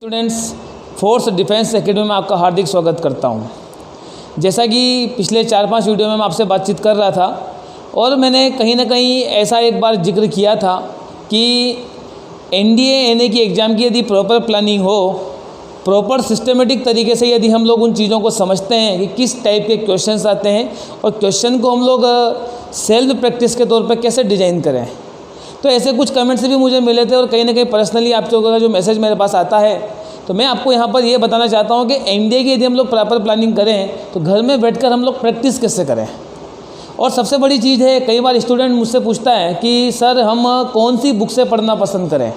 Students, force defence academy में आपका हार्दिक स्वागत करता हूं। जैसा कि पिछले 4-5 वीडियो में मैं आपसे बातचीत कर रहा था और मैंने कहीं ना कहीं ऐसा एक बार जिक्र किया था कि एनडीए एनए की एग्ज़ाम की यदि प्रॉपर प्लानिंग हो, प्रॉपर सिस्टमेटिक तरीके से यदि हम लोग उन चीज़ों को समझते हैं कि किस टाइप के क्वेश्चंस आते हैं और क्वेश्चन को हम लोग सेल्फ प्रैक्टिस के तौर पर कैसे डिज़ाइन करें, तो ऐसे कुछ कमेंट्स भी मुझे मिले थे और कहीं ना कहीं पर्सनली आप लोगों का जो मैसेज मेरे पास आता है, तो मैं आपको यहाँ पर ये बताना चाहता हूँ कि एनडीए की यदि हम लोग प्रॉपर प्लानिंग करें तो घर में बैठकर हम लोग प्रैक्टिस कैसे करें। और सबसे बड़ी चीज़ है, कई बार स्टूडेंट मुझसे पूछता है कि सर हम कौन सी बुक से पढ़ना पसंद करें,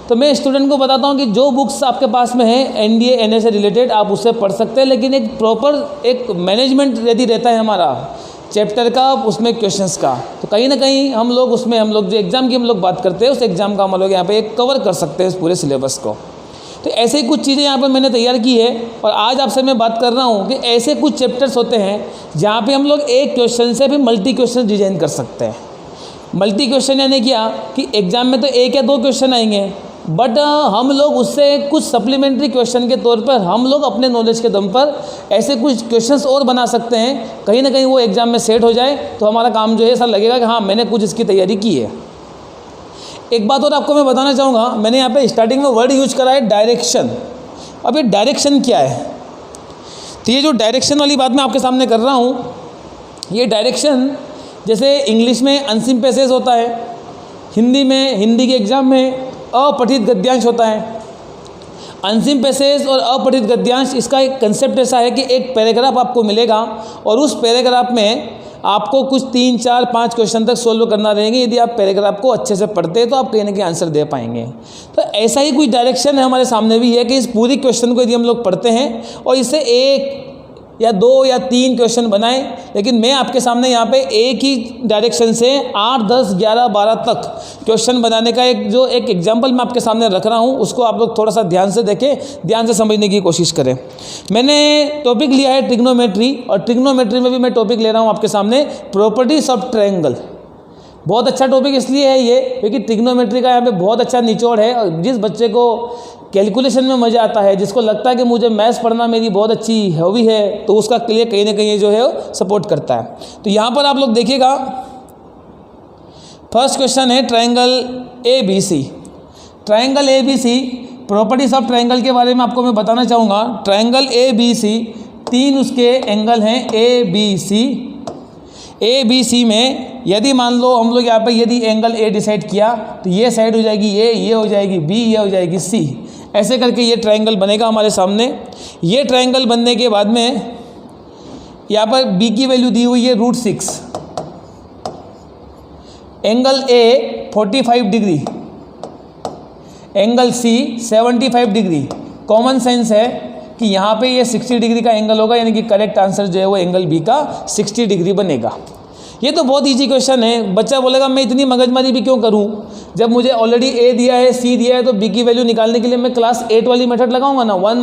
तो मैं स्टूडेंट को बताता हूँ कि जो बुक्स आपके पास में है एनडीए एनए से रिलेटेड आप उससे पढ़ सकते हैं, लेकिन एक प्रॉपर एक मैनेजमेंट यदि रहता है हमारा चैप्टर का, उसमें क्वेश्चंस का, तो कहीं ना कहीं हम लोग जो एग्ज़ाम की हम लोग बात करते हैं उस एग्ज़ाम का हम लोग यहाँ पे एक कवर कर सकते हैं इस पूरे सिलेबस को। तो ऐसे ही कुछ चीज़ें यहाँ पर मैंने तैयार की है और आज आपसे मैं बात कर रहा हूँ कि ऐसे कुछ चैप्टर्स होते हैं जहाँ पे हम लोग एक क्वेश्चन से भी मल्टी क्वेश्चन डिजाइन कर सकते हैं। मल्टी क्वेश्चन यानी क्या कि एग्ज़ाम में तो एक या दो क्वेश्चन आएंगे, बट हम लोग उससे कुछ सप्लीमेंट्री क्वेश्चन के तौर पर हम लोग अपने नॉलेज के दम पर ऐसे कुछ क्वेश्चंस और बना सकते हैं, कहीं ना कहीं वो एग्ज़ाम में सेट हो जाए तो हमारा काम जो है ऐसा लगेगा कि हाँ मैंने कुछ इसकी तैयारी की है। एक बात और आपको मैं बताना चाहूँगा, मैंने यहाँ पे स्टार्टिंग में वर्ड यूज करा है डायरेक्शन। अब ये डायरेक्शन क्या है, तो ये जो डायरेक्शन वाली बात मैं आपके सामने कर रहा हूँ, ये डायरेक्शन जैसे इंग्लिश में अनसिम पैसेज होता है, हिंदी के एग्ज़ाम में अपठित गद्यांश होता है। अनसिम पैसेज और अपठित गद्यांश, इसका एक कंसेप्ट ऐसा है कि एक पैराग्राफ आपको मिलेगा और उस पैराग्राफ में आपको कुछ 3, 4, 5 क्वेश्चन तक सोल्व करना रहेंगे। यदि आप पैराग्राफ को अच्छे से पढ़ते हैं तो आप कहीं ना कहीं आंसर दे पाएंगे। तो ऐसा ही कुछ डायरेक्शन है हमारे सामने भी है कि इस पूरी क्वेश्चन को यदि हम लोग पढ़ते हैं और इससे 1 या 2 या 3 क्वेश्चन बनाएं, लेकिन मैं आपके सामने यहाँ पे एक ही डायरेक्शन से 8, 10, 11, 12 तक क्वेश्चन बनाने का एक एग्जांपल मैं आपके सामने रख रहा हूँ, उसको आप लोग थोड़ा सा ध्यान से देखें, ध्यान से समझने की कोशिश करें। मैंने टॉपिक लिया है ट्रिग्नोमेट्री, और ट्रिग्नोमेट्री में भी मैं टॉपिक ले रहा हूँ आपके सामने प्रॉपर्टीज ऑफ ट्रायंगल। बहुत अच्छा टॉपिक इसलिए है ये क्योंकि ट्रिग्नोमेट्री का यहाँ पे बहुत अच्छा निचोड़ है, और जिस बच्चे को कैलकुलेशन में मज़ा आता है, जिसको लगता है कि मुझे मैथ्स पढ़ना मेरी बहुत अच्छी हॉबी है, तो उसका लिए कहीं ना कहीं जो है वो सपोर्ट करता है। तो यहाँ पर आप लोग देखिएगा, फर्स्ट क्वेश्चन है triangle A B C. Triangle A B C, properties of triangle के बारे में आपको मैं बताना चाहूँगा। ट्रायंगल ए बी सी, 3 उसके एंगल हैं ए बी सी। ए बी सी में यदि मान लो हम लोग यहाँ पर यदि एंगल ए डिसाइड किया तो ये साइड हो जाएगी ए, ये हो जाएगी बी, ये हो जाएगी सी, ऐसे करके ये ट्रायंगल बनेगा हमारे सामने। ये ट्रायंगल बनने के बाद में यहाँ पर बी की वैल्यू दी हुई है √6, angle A 45 degree, angle C 75 degree. Common sense है कि यहाँ पे ये 60 डिग्री का एंगल होगा, यानी कि करेक्ट आंसर जो है वो एंगल बी का 60 डिग्री बनेगा। ये तो बहुत इजी क्वेश्चन है। बच्चा बोलेगा मैं इतनी मगजमारी भी क्यों करूं, जब मुझे ऑलरेडी ए दिया है, सी दिया है, तो बी की वैल्यू निकालने के लिए मैं क्लास 8 वाली मेथड लगाऊंगा ना, 1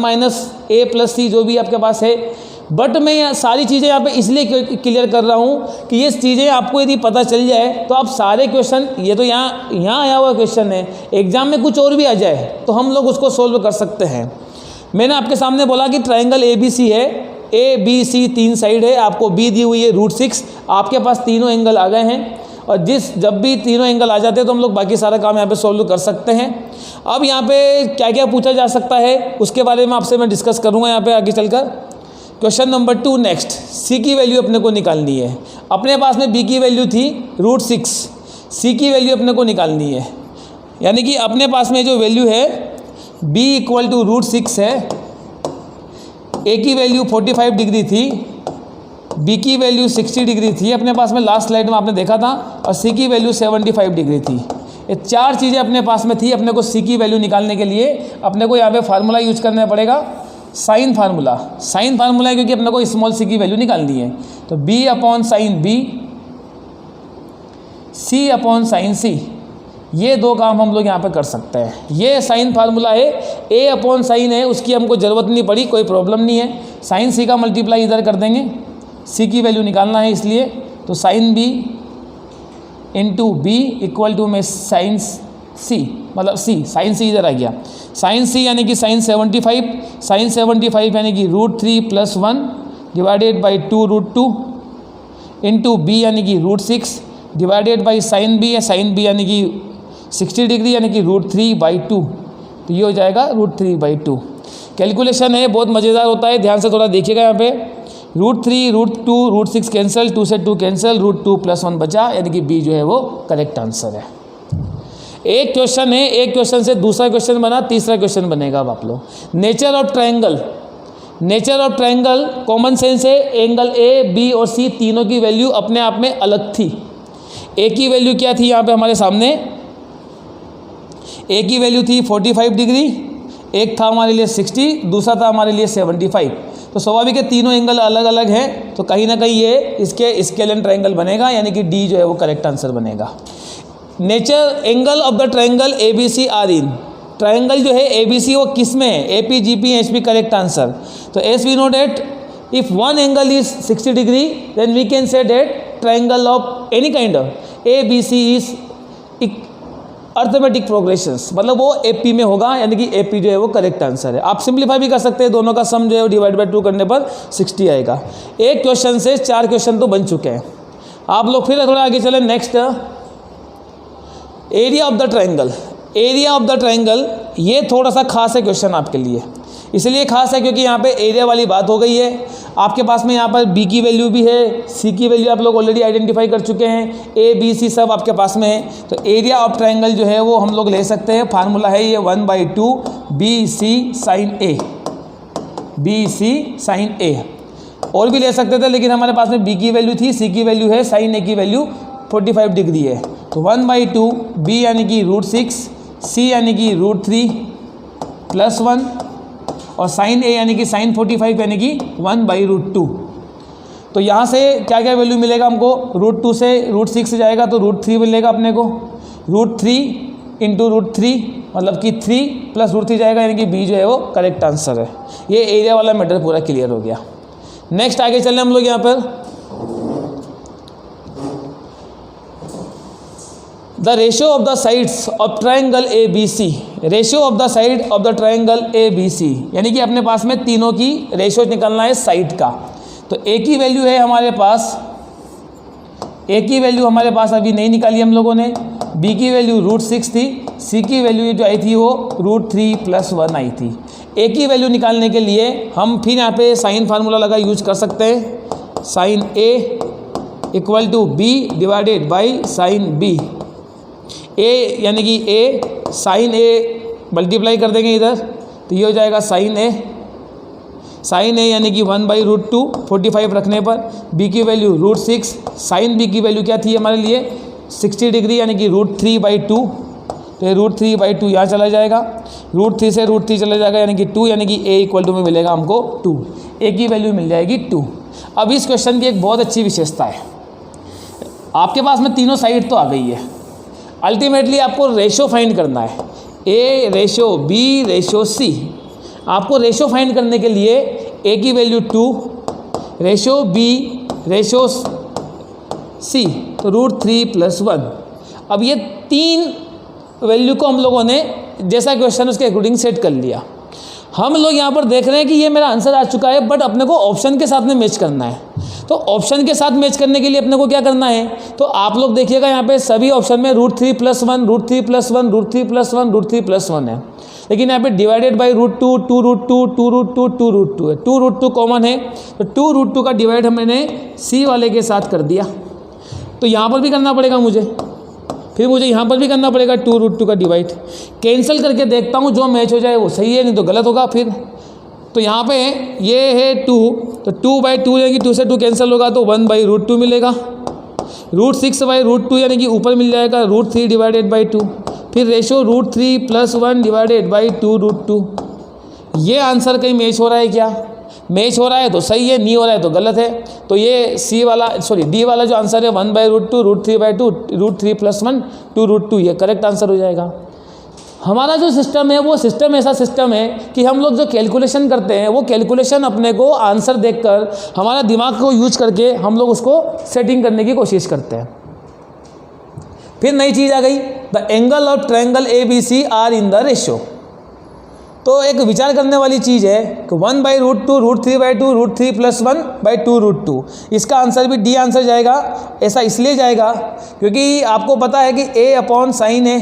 - a + c जो भी आपके पास है। बट मैं यहाँ सारी चीज़ें यहाँ पे इसलिए क्लियर कर रहा हूँ कि ये चीज़ें आपको यदि पता चल जाए तो आप सारे क्वेश्चन, ये तो यहाँ आया हुआ क्वेश्चन है, एग्जाम में कुछ और भी आ जाए तो हम लोग उसको सोल्व कर सकते हैं। मैंने आपके सामने बोला कि ट्रायंगल ए बी सी है, ए बी सी 3 साइड है, आपको बी दी हुई है √6, आपके पास तीनों एंगल आ गए हैं, और जब भी तीनों एंगल आ जाते हैं तो हम लोग बाकी सारा काम यहाँ पे सोल्व कर सकते हैं। अब यहाँ पे क्या क्या पूछा जा सकता है उसके बारे में आपसे मैं डिस्कस करूँगा यहाँ पे आगे चलकर। क्वेश्चन नंबर 2 नेक्स्ट, सी की वैल्यू अपने को निकालनी है। अपने पास में बी की वैल्यू थी √6, सी की वैल्यू अपने को निकालनी है, यानी कि अपने पास में जो वैल्यू है b = √6 है, a की वैल्यू 45 डिग्री थी, b की वैल्यू 60 डिग्री थी अपने पास में, लास्ट स्लाइड में आपने देखा था, और c की वैल्यू 75 डिग्री थी। ये 4 चीज़ें अपने पास में थी। अपने को c की वैल्यू निकालने के लिए अपने को यहाँ पे फार्मूला यूज करना पड़ेगा, साइन फार्मूला। साइन फार्मूला है क्योंकि अपने को स्मॉल c की वैल्यू निकालनी है, तो b/sin b, c/sin c, ये 2 काम हम लोग यहाँ पे कर सकते हैं। ये साइन फार्मूला है, a/sin है, उसकी हमको ज़रूरत नहीं पड़ी, कोई प्रॉब्लम नहीं है। साइन सी का मल्टीप्लाई इधर कर देंगे, सी की वैल्यू निकालना है इसलिए, तो sin b × b = में साइन सी, मतलब सी, साइन सी इधर आ गया, साइन सी यानी कि साइन 75, साइन 75 यानी कि √3 + 1 डिवाइडेड बाई 2√2 इंटू बी यानी कि √6 डिवाइडेड बाई साइन बी है, साइन बी यानी कि 60 डिग्री यानी कि √3/2, तो ये हो जाएगा √3/2। कैलकुलेशन है, बहुत मज़ेदार होता है, ध्यान से थोड़ा देखिएगा यहाँ पे। √3, √2, √6 कैंसिल, 2 से 2 कैंसिल, √2 + 1 बचा, यानी कि बी जो है वो करेक्ट आंसर है। एक क्वेश्चन है, एक क्वेश्चन से दूसरा क्वेश्चन बना, तीसरा क्वेश्चन बनेगा अब आप लोग। Nature of triangle, nature of triangle common sense है, एंगल ए बी और सी तीनों की वैल्यू अपने आप में अलग थी। ए की वैल्यू क्या थी यहाँ पे हमारे सामने, ए की वैल्यू थी 45 डिग्री, एक था हमारे लिए 60, दूसरा था हमारे लिए 75। तो स्वाभाविक है तीनों एंगल अलग अलग हैं, तो कहीं ना कहीं ये इसके स्केलियन ट्रायंगल बनेगा, यानी कि डी जो है वो करेक्ट आंसर बनेगा। Nature angle of the triangle A B C are in, triangle जो है ए बी सी वो किस में है, A P G P H P correct answer. तो as we know that if one angle is 60 degree then we can say that triangle of any kind of A B C is arithmetic progressions, मतलब वो A P में होगा, यानी कि A P जो है वो करेक्ट आंसर है। आप सिंप्लीफाई भी कर सकते हैं, दोनों का सम जो है वो डिवाइड बाई 2 करने पर 60 आएगा। एक क्वेश्चन से 4 क्वेश्चन तो बन चुके हैं। आप लोग फिर थोड़ा आगे चलें। Next, area of the triangle, area of the triangle ये थोड़ा सा खास है क्वेश्चन आपके लिए, इसलिए खास है क्योंकि यहाँ पे एरिया वाली बात हो गई है। आपके पास में यहाँ पर बी की वैल्यू भी है, सी की वैल्यू आप लोग ऑलरेडी आइडेंटिफाई कर चुके हैं, ए बी सी सब आपके पास में है। तो एरिया ऑफ ट्रायंगल जो है वो हम लोग ले सकते हैं, फार्मूला है ये 1/2 B C sign A, B C sign ए। और भी ले सकते थे, लेकिन हमारे पास में बी की वैल्यू थी, सी की वैल्यू है, साइन ए की वैल्यू 45 डिग्री है। तो 1/2 बी यानी कि √6, सी यानी कि √3 + 1 और साइन ए यानी कि साइन 45 यानी कि 1/√2। तो यहाँ से क्या क्या वैल्यू मिलेगा हमको, √2 से √6 जाएगा तो √3 मिलेगा अपने को, √3 × √3 मतलब कि 3 + √3 जाएगा, यानी कि बी जो है वो करेक्ट आंसर है। ये एरिया वाला मैटर पूरा क्लियर हो गया। नेक्स्ट आगे चलें हम लोग यहाँ पर। The ratio of the sides of triangle A B C, ratio of the side of the triangle A B C, यानी कि अपने पास में तीनों की रेशियो निकालना है साइड का। तो ए की वैल्यू है हमारे पास, ए की वैल्यू हमारे पास अभी नहीं निकाली हम लोगों ने, बी की वैल्यू √6 थी, सी की वैल्यू जो आई थी वो √3 + 1 आई थी। ए की वैल्यू निकालने के लिए हम फिर यहाँ पे साइन फार्मूला लगा यूज कर सकते हैं, sine A = B divided by sine B. A यानी कि ए साइन ए मल्टीप्लाई कर देंगे इधर, तो ये हो जाएगा साइन ए, साइन ए यानी कि 1/√2 45 रखने पर, बी की वैल्यू √6, साइन बी की वैल्यू क्या थी हमारे लिए 60 डिग्री यानी कि √3/2, तो ये √3/2 यहाँ चला जाएगा, √3 से √3 चला जाएगा यानी कि 2, यानी कि ए = में मिलेगा हमको 2, ए की वैल्यू मिल जाएगी 2। अब इस क्वेश्चन की एक बहुत अच्छी विशेषता है, आपके पास में तीनों साइड तो आ गई है, अल्टीमेटली आपको रेशो फाइंड करना है, ए रेशो बी रेशो सी। आपको रेशो फाइंड करने के लिए ए की वैल्यू 2, रेशो बी रेशो सी तो √3 + 1। अब ये 3 वैल्यू को हम लोगों ने जैसा क्वेश्चन उसके अकॉर्डिंग सेट कर लिया। हम लोग यहाँ पर देख रहे हैं कि ये मेरा आंसर आ चुका है, बट अपने को ऑप्शन के साथ में मैच करना है। तो ऑप्शन के साथ मैच करने के लिए अपने को क्या करना है, तो आप लोग देखिएगा यहाँ पे सभी ऑप्शन में √3 + 1, √3 + 1, √3 + 1, √3 + 1 है, लेकिन यहाँ पे डिवाइडेड बाई √2, 2√2, 2√2, 2√2 है, 2√2 कॉमन है, तो 2√2 का डिवाइड मैंने सी वाले के साथ कर दिया। तो यहाँ पर भी करना पड़ेगा मुझे, फिर मुझे यहाँ पर भी करना पड़ेगा 2√2 का डिवाइड। कैंसिल करके देखता हूँ, जो मैच हो जाए वो सही है, नहीं तो गलत होगा फिर। तो यहाँ पे ये है 2, तो 2/2 यानी कि 2 से 2 कैंसिल होगा तो 1/√2 मिलेगा, √6/√2 यानी कि ऊपर मिल जाएगा √3 डिवाइडेड बाई 2, फिर रेशो √3 + 1 डिवाइडेड बाई 2√2। ये आंसर कहीं मैच हो रहा है क्या, मैच हो रहा है तो सही है, नहीं हो रहा है तो गलत है। तो ये डी वाला जो आंसर है 1/√2, √3/2, √3 + 1, 2√2, ये करेक्ट आंसर हो जाएगा। हमारा जो सिस्टम है वो सिस्टम ऐसा सिस्टम है कि हम लोग जो कैलकुलेशन करते हैं वो कैलकुलेशन अपने को आंसर देखकर हमारा दिमाग को यूज करके हम लोग उसको सेटिंग करने की कोशिश करते हैं। फिर नई चीज़ आ गई, the angle of triangle ABC are in the ratio. तो एक विचार करने वाली चीज़ है कि 1/√2 √3/2 √3 + 1/2 √2। इसका आंसर भी डी आंसर जाएगा। ऐसा इसलिए जाएगा क्योंकि आपको पता है कि A/sin A,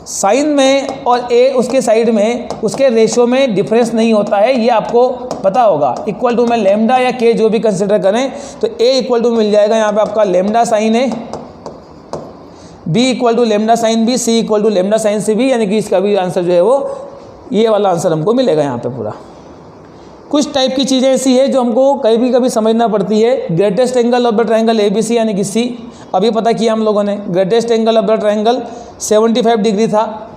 साइन में और ए उसके साइड में उसके रेशियो में डिफरेंस नहीं होता है, ये आपको पता होगा। इक्वल टू में लेमडा या के जो भी कंसिडर करें तो ए इक्वल टू मिल जाएगा यहाँ पे आपका lambda sine A, B equal to lambda sine B, C equal to lambda sine C B, यानी कि इसका भी आंसर जो है वो ये वाला आंसर हमको मिलेगा यहाँ पे पूरा। कुछ टाइप की चीज़ें ऐसी है जो हमको कभी कभी समझना पड़ती है। Greatest angle of the triangle ABC यानी कि सी, अभी पता किया हम लोगों ने। Greatest angle of the triangle 75 degree था,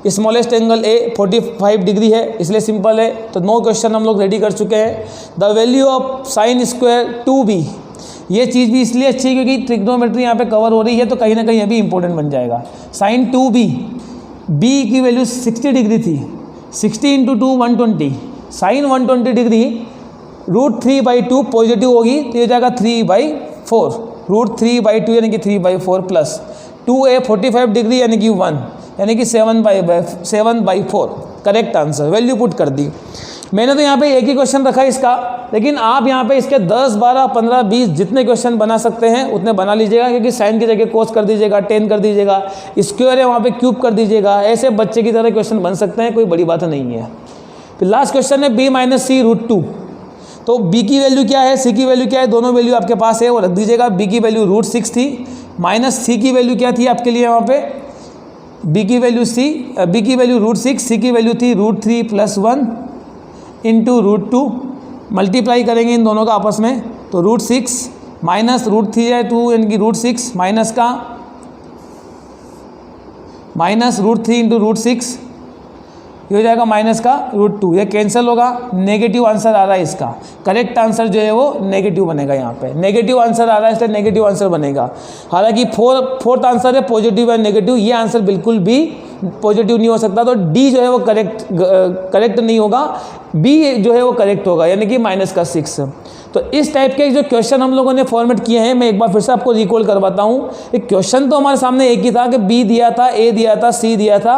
स्मॉलेस्ट एंगल A 45 डिग्री है, इसलिए सिंपल है। तो 9 क्वेश्चन हम लोग रेडी कर चुके हैं। The value of sine square 2b, ये चीज़ भी इसलिए अच्छी है क्योंकि ट्रिग्नोमेट्री यहाँ पे कवर हो रही है, तो कहीं ना कहीं अभी इंपॉर्टेंट बन जाएगा। साइन 2b, b की वैल्यू 60 डिग्री थी, 60 × 2 120, साइन 120 डिग्री √3/2 पॉजिटिव होगी तो ये जाएगा 3/4, √3/2 यानी कि 3/4 प्लस 2a 45 डिग्री यानी कि 1 यानी कि 7/4 करेक्ट आंसर। वैल्यू पुट कर दी मैंने। तो यहाँ पे एक ही क्वेश्चन रखा है इसका, लेकिन आप यहाँ पे इसके 10, 12, 15, 20 जितने क्वेश्चन बना सकते हैं उतने बना लीजिएगा, क्योंकि साइन की जगह कोस कर दीजिएगा, 10 कर दीजिएगा, स्क्वायर है वहाँ पे क्यूब कर दीजिएगा। ऐसे बच्चे की तरह क्वेश्चन बन सकते हैं, कोई बड़ी बात नहीं है। फिर लास्ट क्वेश्चन है b - c √2। तो b की वैल्यू क्या है, c की वैल्यू क्या है, दोनों वैल्यू आपके पास है वो रख दीजिएगा। b की वैल्यू √6 थी, माइनस c की वैल्यू क्या थी आपके लिए वहाँ पे, b की वैल्यू √6, c की वैल्यू थी √3 + 1 × √2। मल्टीप्लाई करेंगे इन दोनों का आपस में तो √6 माइनस √3 है 2 यानी कि √6 माइनस का माइनस √3 × √6, ये हो जाएगा माइनस का √2, ये कैंसिल होगा, नेगेटिव आंसर आ रहा है इसका। करेक्ट आंसर जो है वो नेगेटिव बनेगा। यहाँ पे नेगेटिव आंसर आ रहा है इसलिए नेगेटिव आंसर बनेगा। हालांकि फोर्थ आंसर है पॉजिटिव या नेगेटिव, ये आंसर बिल्कुल भी पॉजिटिव नहीं हो सकता, तो डी जो है वो करेक्ट नहीं होगा, बी जो है वो करेक्ट होगा, यानी कि -6। तो इस टाइप के जो क्वेश्चन हम लोगों ने फॉर्मेट किए हैं, मैं एक बार फिर से आपको रिकॉल करवाता हूँ। एक क्वेश्चन तो हमारे सामने एक ही था कि बी दिया था, ए दिया था, सी दिया था,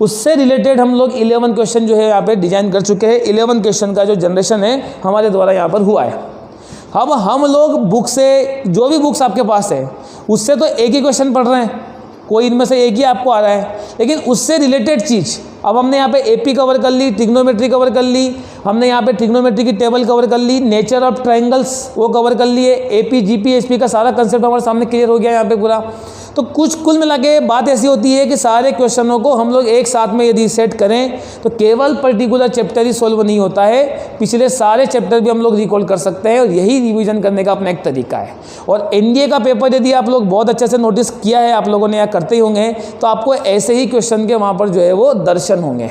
उससे रिलेटेड हम लोग 11 क्वेश्चन जो है यहाँ पे डिजाइन कर चुके हैं। 11 क्वेश्चन का जो जनरेशन है हमारे द्वारा यहाँ पर हुआ है। अब हम लोग बुक से, जो भी बुक्स आपके पास है उससे तो एक ही क्वेश्चन पढ़ रहे हैं, कोई इनमें से एक ही आपको आ रहा है, लेकिन उससे रिलेटेड चीज़ अब हमने यहाँ पे एपी कवर कर ली, ट्रिग्नोमेट्री कवर कर ली, हमने यहाँ पे ट्रिग्नोमेट्री की टेबल कवर कर ली, नेचर ऑफ ट्रायंगल्स वो कवर कर लिए, एपी जीपी एसपी का सारा कंसेप्ट हमारे सामने क्लियर हो गया यहाँ पे पूरा। तो कुल मिला के बात ऐसी होती है कि सारे क्वेश्चनों को हम लोग एक साथ में यदि सेट करें तो केवल पर्टिकुलर चैप्टर ही सोल्व नहीं होता है, पिछले सारे चैप्टर भी हम लोग रिकॉल कर सकते हैं, और यही रिवीजन करने का अपना एक तरीका है। और एनडीए का पेपर यदि आप लोग बहुत अच्छे से नोटिस किया है, आप लोगों ने यहाँ करते ही होंगे, तो आपको ऐसे ही क्वेश्चन के वहाँ पर जो है वो दर्शन होंगे।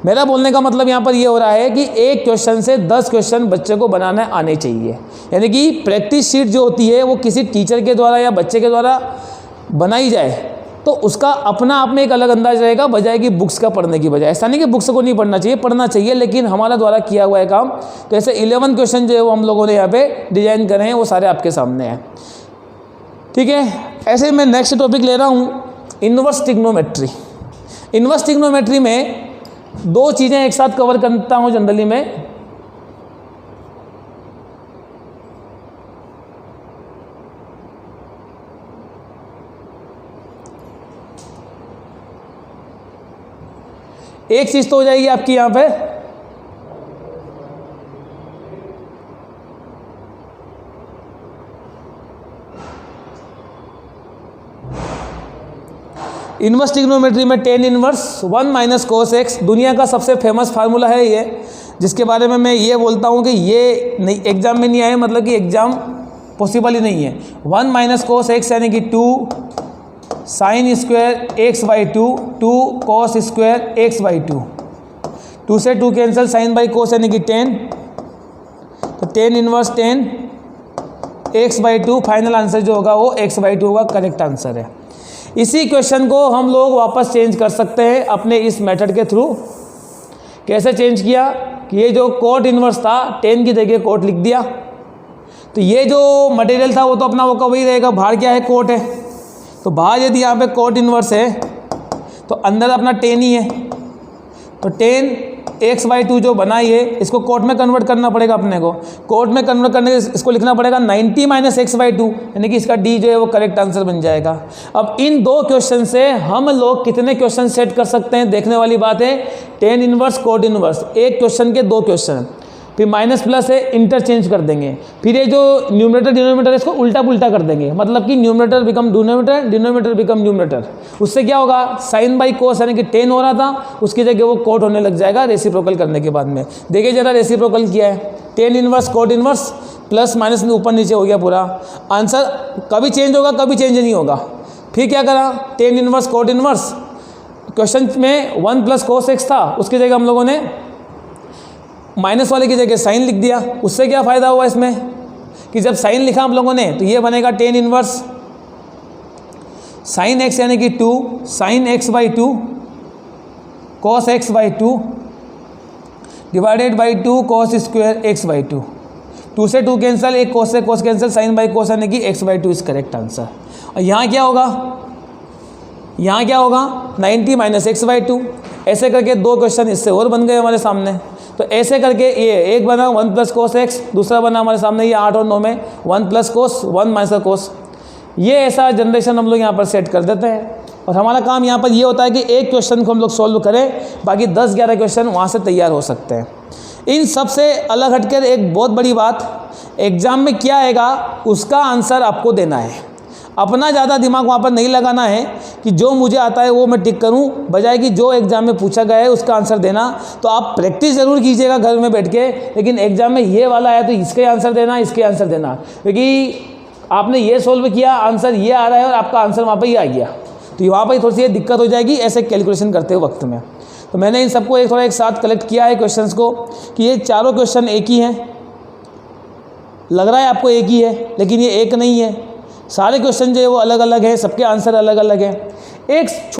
मेरा बोलने का मतलब यहाँ पर ये हो रहा है कि एक क्वेश्चन से 10 क्वेश्चन बच्चे को बनाने आने चाहिए, यानी कि प्रैक्टिस शीट जो होती है वो किसी टीचर के द्वारा या बच्चे के द्वारा बनाई जाए तो उसका अपना आप में एक अलग अंदाज रहेगा, बजाय कि बुक्स का पढ़ने की बजाय। ऐसा नहीं कि बुक्स को नहीं पढ़ना चाहिए, पढ़ना चाहिए, लेकिन हमारा द्वारा किया हुआ है काम। तो ऐसे 11 क्वेश्चन जो है वो हम लोगों ने यहाँ पे डिजाइन करे हैं, वो सारे आपके सामने हैं, ठीक है। ऐसे मैं नेक्स्ट टॉपिक ले रहा हूँ इन्वर्स ट्रिग्नोमेट्री। इन्वर्स ट्रिग्नोमेट्री में 2 चीज़ें एक साथ कवर करता हूँ जनरली मैं। एक चीज़ तो हो जाएगी आपकी यहाँ पे इन्वर्स ट्रिग्नोमेट्री में tan इन्वर्स 1 - cos x दुनिया का सबसे फेमस फार्मूला है ये, जिसके बारे में मैं ये बोलता हूँ कि ये नहीं एग्जाम में नहीं आए, मतलब कि एग्जाम पॉसिबल ही नहीं है। 1 - cos x यानी कि 2 sin square x/2 2 cos square x/2, 2 से 2 कैंसिल, sin बाई cos यानी कि 10, तो tan inverse 10 x/2, final answer जो होगा वो x/2 होगा, करेक्ट आंसर है। इसी क्वेश्चन को हम लोग वापस चेंज कर सकते हैं अपने इस मेथड के थ्रू। कैसे चेंज किया कि ये जो कोट इन्वर्स था 10 की जगह कोट लिख दिया, तो ये जो मटेरियल था वो तो अपना वो का वही रहेगा, बाहर क्या है कोट है, तो बाहर यदि यहाँ पे कोट इन्वर्स है तो अंदर अपना टेन ही है, तो टेन x/2 जो बना ये, इसको कोट में कन्वर्ट करना पड़ेगा अपने को। कोट में कन्वर्ट करने के इसको लिखना पड़ेगा 90 - x/2, यानी कि इसका डी जो है वो करेक्ट आंसर बन जाएगा। अब इन दो क्वेश्चन से हम लोग कितने क्वेश्चन सेट कर सकते हैं, देखने वाली बात है। टेन इनवर्स कोट इनवर्स, एक क्वेश्चन के दो क्वेश्चन, फिर माइनस प्लस है इंटरचेंज कर देंगे, फिर ये जो न्यूमरेटर डिनोमिनेटर इसको उल्टा पुल्टा कर देंगे, मतलब कि numerator become denominator, denominator become numerator. उससे क्या होगा, साइन बाई कोस यानी कि 10 हो रहा था उसकी जगह वो कोट होने लग जाएगा रेसिप्रोकल करने के बाद में। देखिए जरा रेसिप्रोकल किया है, tan inverse cot inverse plus minus ऊपर नीचे हो गया पूरा। आंसर कभी चेंज होगा कभी चेंज नहीं होगा। फिर क्या करा, tan inverse cot inverse, question में 1 + cos x था, उसकी जगह हम लोगों ने माइनस वाले की जगह साइन लिख दिया। उससे क्या फ़ायदा हुआ इसमें कि जब साइन लिखा हम लोगों ने तो ये बनेगा टेन इनवर्स साइन x यानी कि 2 sine x/2 cos x/2 divided by 2 cos square x/2। 2 से 2 कैंसिल, एक cos से cos cancel, sine by cos यानी कि x/2 इज करेक्ट आंसर। और यहाँ क्या होगा, यहाँ क्या होगा 90 - x/2। ऐसे करके दो क्वेश्चन इससे और बन गए हमारे सामने। तो ऐसे करके ये एक बना 1 + cos x, दूसरा बना हमारे सामने ये 8 और 9 में 1 + cos 1 - cos। ये ऐसा जनरेशन हम लोग यहाँ पर सेट कर देते हैं। और हमारा काम यहाँ पर ये होता है कि एक क्वेश्चन को हम लोग सॉल्व करें, बाकी 10-11 क्वेश्चन वहाँ से तैयार हो सकते हैं। इन सब से अलग हटकर एक बहुत बड़ी बात, एग्ज़ाम में क्या आएगा उसका आंसर आपको देना है। अपना ज़्यादा दिमाग वहाँ पर नहीं लगाना है कि जो मुझे आता है वो मैं टिक करूँ, बजाय कि जो एग्ज़ाम में पूछा गया है उसका आंसर देना। तो आप प्रैक्टिस ज़रूर कीजिएगा घर में बैठ के, लेकिन एग्ज़ाम में ये वाला है तो इसके आंसर देना, इसके आंसर देना, क्योंकि आपने ये सोल्व किया आंसर ये आ रहा है और आपका आंसर वहाँ पर ये आ गया, तो वहाँ पर थोड़ी सी दिक्कत हो जाएगी ऐसे कैलकुलेशन करते वक्त में। तो मैंने इन सबको थोड़ा एक साथ कलेक्ट किया है क्वेश्चन को कि ये चारों क्वेश्चन एक ही हैं। लग रहा है आपको एक ही है, लेकिन ये एक नहीं है। सारे क्वेश्चन जो है वो अलग अलग है, सबके आंसर अलग अलग हैं। एक